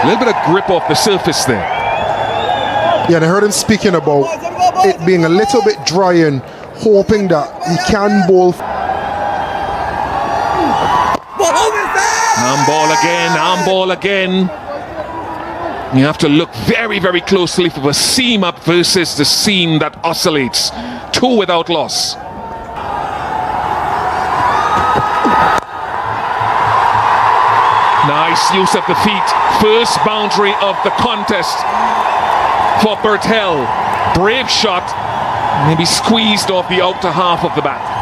A little bit of grip off the surface there. Yeah, and I heard him speaking about it being a little bit dry and hoping that he can bowl. Arm ball again. You have to look very, very closely for the seam up versus the seam that oscillates. 2 without loss. Nice use of the feet. First boundary of the contest for Bertel. Brave shot. Maybe squeezed off the outer half of the bat.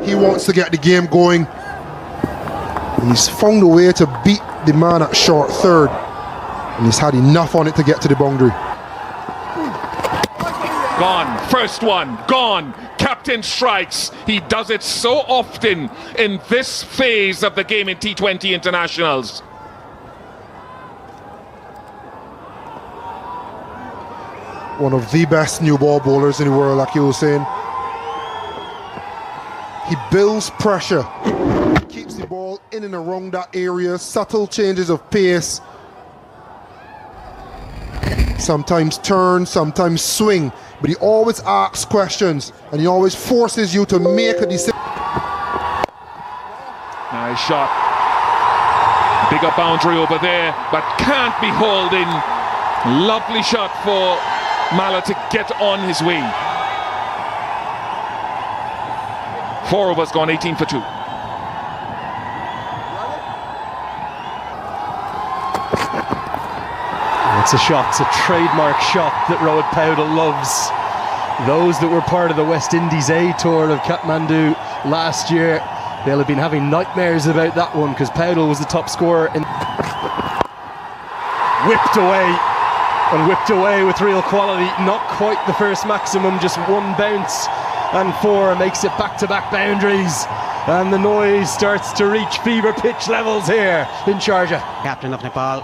He wants to get the game going. And he's found a way to beat the man at short third. And he's had enough on it to get to the boundary. Gone. First one. Gone. Captain strikes. He does it so often in this phase of the game in T20 internationals. One of the best new ball bowlers in the world, like you were saying. He builds pressure. Keeps the ball in and around that area. Subtle changes of pace. Sometimes turn, sometimes swing. But he always asks questions. And he always forces you to make a decision. Nice shot. Bigger boundary over there, but can't be hauled in. Lovely shot for Mala to get on his way. 4 overs gone, 18 for 2. It's a shot, it's a trademark shot that Rohit Powdell loves. Those that were part of the West Indies A tour of Kathmandu last year, they'll have been having nightmares about that one because Powdell was the top scorer. Whipped away with real quality. Not quite the first maximum, just 1 bounce, and 4 makes it back-to-back boundaries. And the noise starts to reach fever pitch levels here in Sharjah. Captain of Nepal.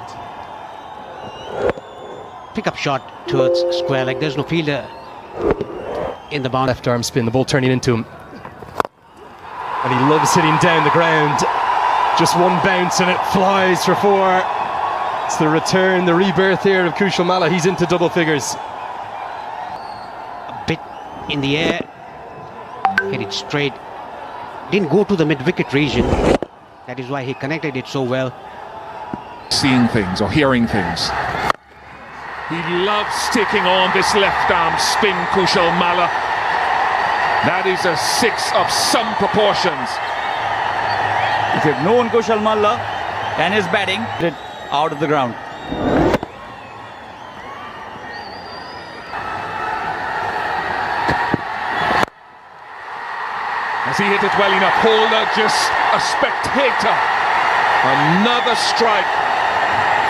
Pick-up shot towards square leg. There's no fielder in the bound. Left arm spin, the ball turning into him. And he loves hitting down the ground. Just 1 bounce and it flies for 4. It's the return, the rebirth here of Kushal Malla. He's into double figures. A bit in the air. Hit it straight. Didn't go to the mid-wicket region. That is why he connected it so well. Seeing things or hearing things. He loves taking on this left arm spin, Kushal Malla. That is a 6 of some proportions. If you've known Kushal Malla and his batting, it out of the ground. Has he hit it well enough? Holder just a spectator. Another strike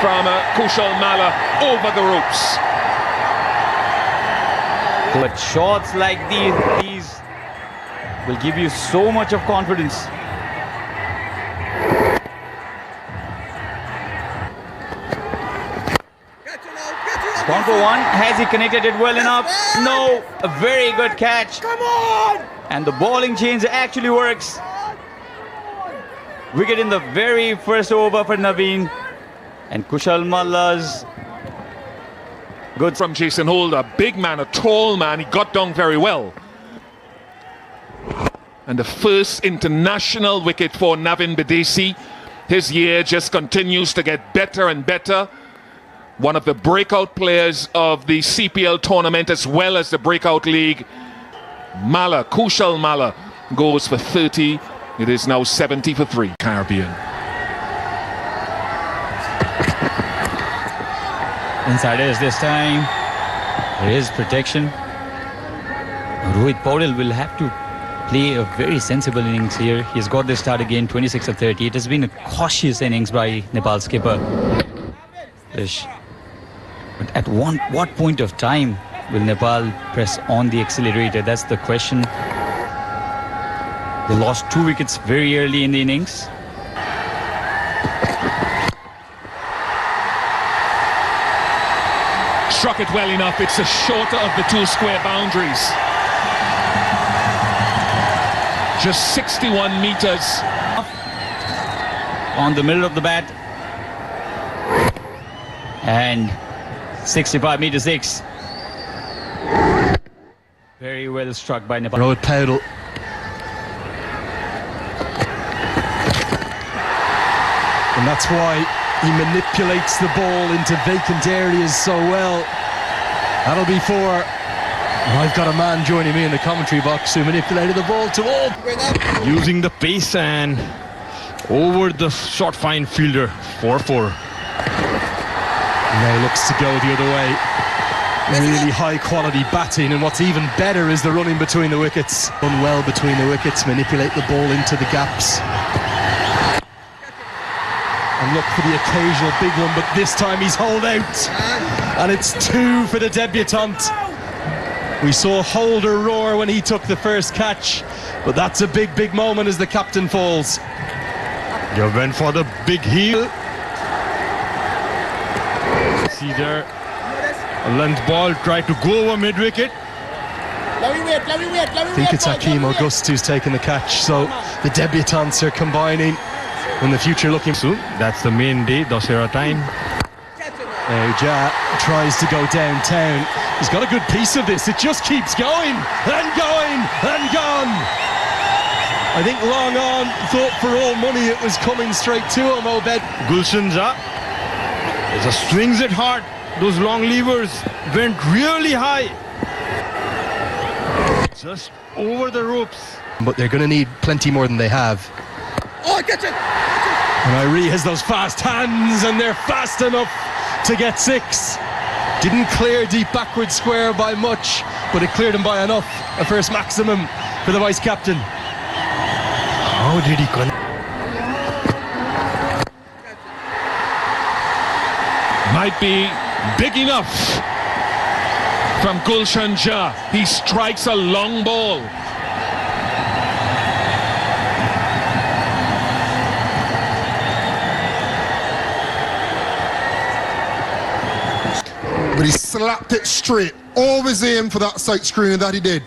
from Kushal Malla over the ropes. But shots like these will give you so much of confidence. Gone for 1. Has he connected it well enough? No. A very good catch. Come on! And the bowling change actually works. Wicket in the very first over for Naveen. And Kushal Malla's good from Jason Holder. Big man, a tall man. He got down very well. And the first international wicket for Navin Bidesi. His year just continues to get better and better. One of the breakout players of the CPL tournament as well as the breakout league. Malla, Kushal Malla goes for 30. It is now 70 for 3. Caribbean. Inside edge this time. There is protection. Rohit Powdell will have to play a very sensible innings here. He's got this start again, 26 of 30. It has been a cautious innings by Nepal skipper. But at what point of time will Nepal press on the accelerator? That's the question. They lost 2 wickets very early in the innings. Struck it well enough. It's the shorter of the 2 square boundaries. just 61 meters. On the middle of the bat. And 65 meter 6. Very well struck by Nepal. Road Powell. And that's why he manipulates the ball into vacant areas so well. That'll be four. And I've got a man joining me in the commentary box who manipulated the ball to all. Using the pace and over the short fine fielder. 4-4. Now he looks to go the other way. Really high quality batting, and what's even better is the running between the wickets. Run well between the wickets, manipulate the ball into the gaps. And look for the occasional big one, but this time he's holed out. And it's 2 for the debutant. We saw Holder roar when he took the first catch, but that's a big, big moment as the captain falls. They went for the big heel. See there, a length ball tried to go over mid-wicket. I think it's Hakeem August who's taking the catch, so the debutants are combining in the future looking Soon, that's the main day, Dasera time. Now Ja tries to go downtown. He's got a good piece of this. It just keeps going and going and gone. I think long on thought for all money it was coming straight to him, Obed. Gulshan Ja, just swings it hard. Those long levers went really high. Just over the ropes. But they're going to need plenty more than they have. Oh, get it! And Irie has those fast hands, and they're fast enough to get 6. Didn't clear deep backward square by much, but it cleared him by enough. A first maximum for the vice captain. How did he connect? Might be big enough from Gulshan Ja. He strikes a long ball. But he slapped it straight. Always aim for that sight screen, and that he did.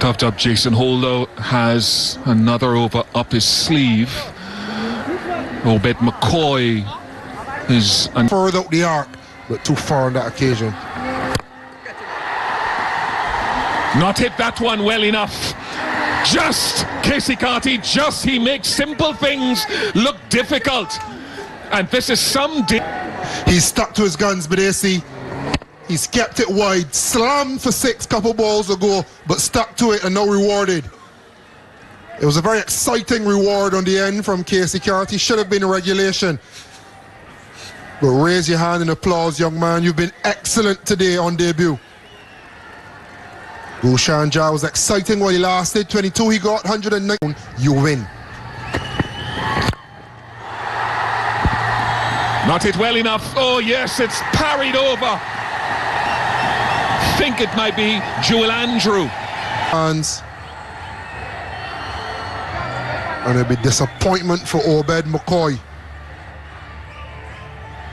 Toughed up Jason Holder has another over up his sleeve. Obed McCoy is Further out the arc, but too far on that occasion. not hit that one well enough. Just Casey Carty, just he makes simple things look difficult. And this is some He's stuck to his guns, Badesi. He's kept it wide, slammed for 6 couple balls ago, but stuck to it and now rewarded. It was a very exciting reward on the end from Casey Carty. Should have been a regulation. But raise your hand in applause, young man. You've been excellent today on debut. Gulshan Ja was exciting while he lasted. 22 he got, 109. You win. Not hit well enough. Oh yes, it's parried over. Think it might be Jewel Andrew. And it'll be disappointment for Obed McCoy.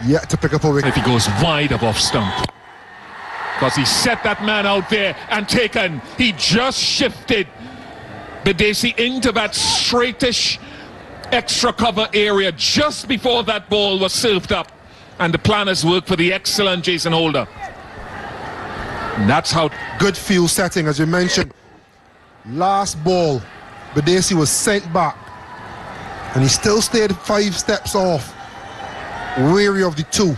Yet to pick up a wicket. If he goes wide of off stump. Because he set that man out there and taken. He just shifted Badesi into that straightish extra cover area just before that ball was served up. And the planners worked for the excellent Jason Holder. And that's how... Good field setting, as you mentioned. Last ball, Badesi was sent back. And he still stayed 5 steps off. Wary of the 2.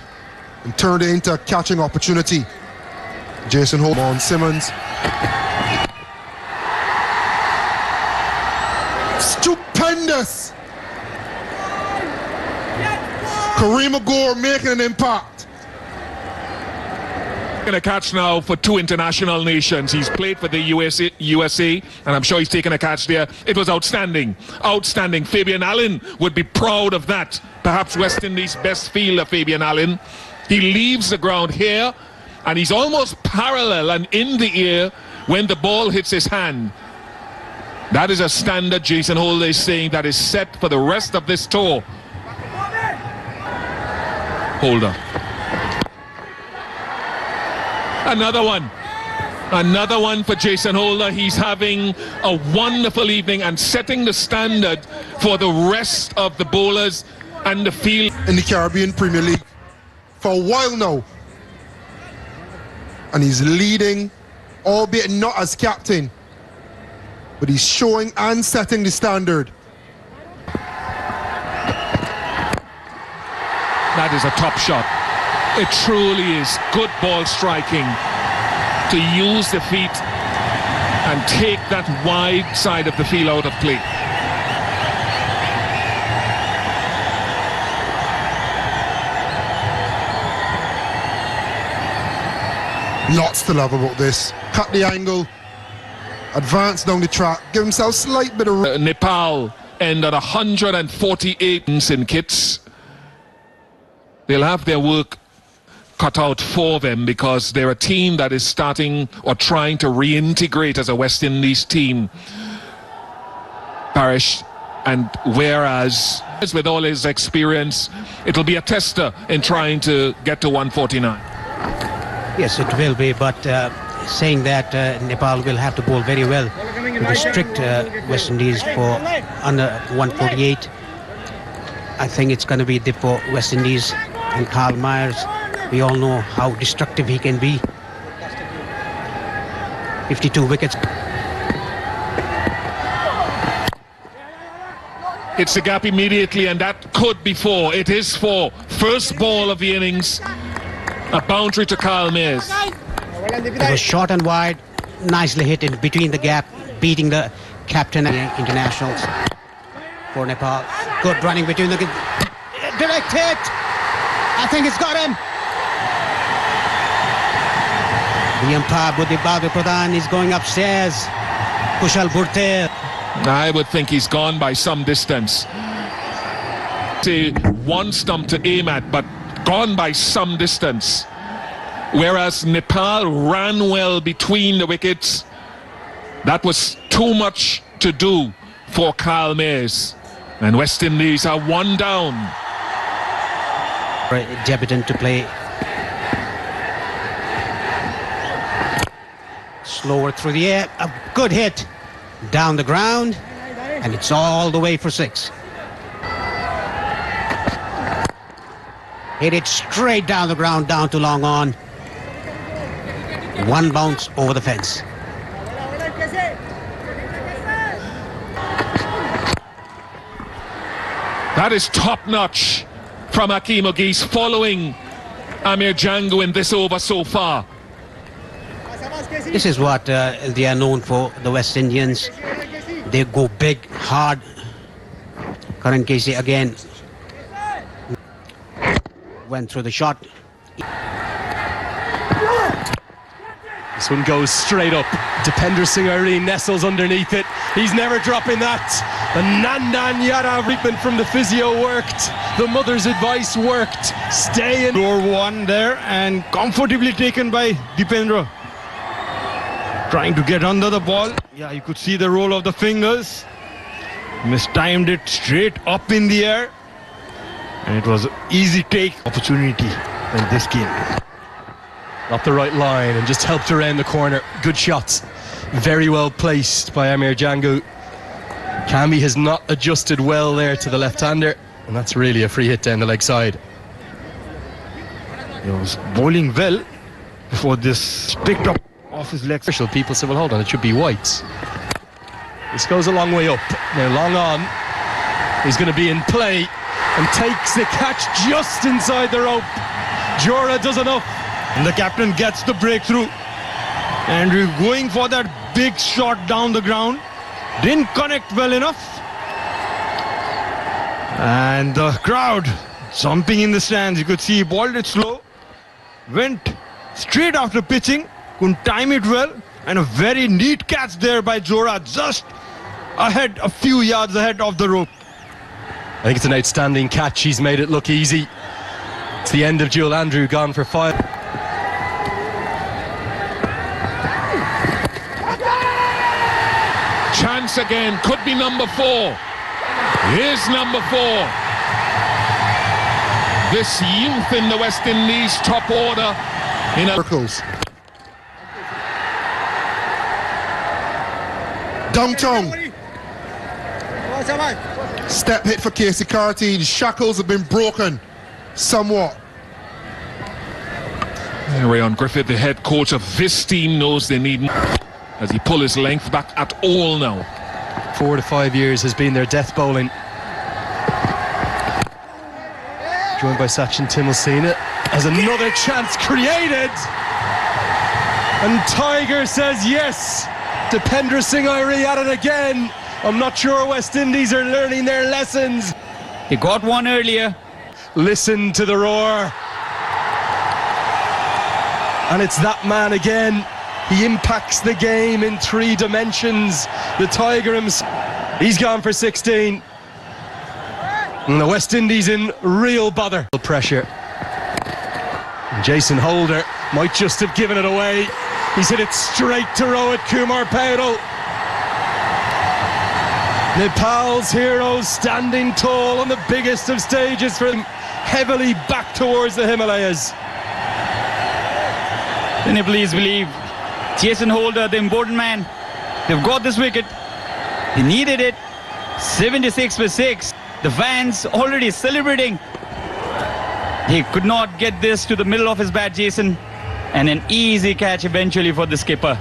And turned it into a catching opportunity. Jason Holder on Simmons. Stupendous! Kareem Gore making an impact. Taking a catch now for 2 international nations. He's played for the USA, and I'm sure he's taken a catch there. It was outstanding. Outstanding. Fabian Allen would be proud of that. Perhaps West Indies' best fielder, Fabian Allen. He leaves the ground here, and he's almost parallel and in the air when the ball hits his hand. That is a standard Jason Holder is saying that is set for the rest of this tour. Holder. Another one. Another one for Jason Holder. He's having a wonderful evening and setting the standard for the rest of the bowlers and the field. In the Caribbean Premier League for a while now. And he's leading, albeit not as captain, but he's showing and setting the standard. That is a top shot. It truly is good ball striking to use the feet and take that wide side of the field out of play. Lots to love about this. Cut the angle, advance down the track, give himself a slight bit of... Nepal end at 148 in kits. They'll have their work cut out for them because they're a team that is starting or trying to reintegrate as a West Indies team. Parish, and whereas with all his experience, it'll be a tester in trying to get to 149. Yes, it will be, but saying that Nepal will have to bowl very well to restrict West Indies for under 148. I think it's going to be a dip for West Indies. And Carl Myers, we all know how destructive he can be. 52 wickets. It's a gap immediately, and that could be 4. It is 4. First ball of the innings. A boundary to Carl Myers. It was short and wide, nicely hit in between the gap, beating the captain of the internationals for Nepal. Good running between the... Direct hit! I think it's got him. The umpire, Bahadur Pradhan, is going upstairs. Kushal Bhurtel. I would think he's gone by some distance. Say one stump to aim at, but gone by some distance. Whereas Nepal ran well between the wickets. That was too much to do for Carl Myers. And West Indies are 1 down. Debutant to play. Slower through the air. A good hit. Down the ground. And it's all the way for 6. Hit it straight down the ground, down to long on. 1 bounce over the fence. That is top-notch from Hakeem Ogis, following Amir Django in this over so far. This is what they are known for, the West Indians. They go big, hard. Karan Casey again went through the shot. This one goes straight up. Dipender Singh Irene nestles underneath it. He's never dropping that. The Nandan Yadav treatment from the physio worked. The mother's advice worked. Stay in. Door 1 there and comfortably taken by Dipendra. Trying to get under the ball. Yeah, you could see the roll of the fingers. Mistimed it straight up in the air. And it was an easy take opportunity in this game. Up the right line and just helped around the corner. Good shots. Very well placed by Amir Django. Camby has not adjusted well there to the left-hander, and that's really a free hit down the leg side. He was bowling well before this picked up off his legs. People said, well, hold on, it should be whites. This goes a long way up. Now, long on. He's going to be in play and takes the catch just inside the rope. Jora does enough. And the captain gets the breakthrough. And we're going for that big shot down the ground. Didn't connect well enough. And the crowd jumping in the stands. You could see he balled it slow. Went straight after pitching. Couldn't time it well. And a very neat catch there by Jora. Just ahead, a few yards ahead of the rope. I think it's an outstanding catch. He's made it look easy. It's the end of Jewel Andrew, gone for 5. Chance again, could be number 4. Here's number 4. This youth in the West Indies top order in a... Circles. Downtown. Step hit for Casey Carty. The shackles have been broken somewhat. Rayon Griffith, the head coach of this team, knows they need as he pull his length back at all now. 4 to 5 years has been their death bowling. Joined by Sachin Timilsina as another chance created. And Tiger says yes. Dipendra Singh Airi at it again. I'm not sure West Indies are learning their lessons. He got one earlier. Listen to the roar. And it's that man again. He impacts the game in 3 dimensions. The Tiger himself. He's gone for 16. And the West Indies in real bother. Pressure. And Jason Holder might just have given it away. He's hit it straight to Rohit Kumar Paudel. Nepal's heroes standing tall on the biggest of stages for them, heavily back towards the Himalayas. The Nepalese believe Jason Holder, the important man, they've got this wicket. They needed it. 76 for 6. The fans already celebrating. He could not get this to the middle of his bat, Jason. And an easy catch eventually for the skipper.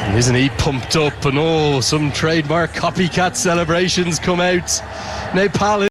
And isn't he pumped up? And some trademark copycat celebrations come out. Nepal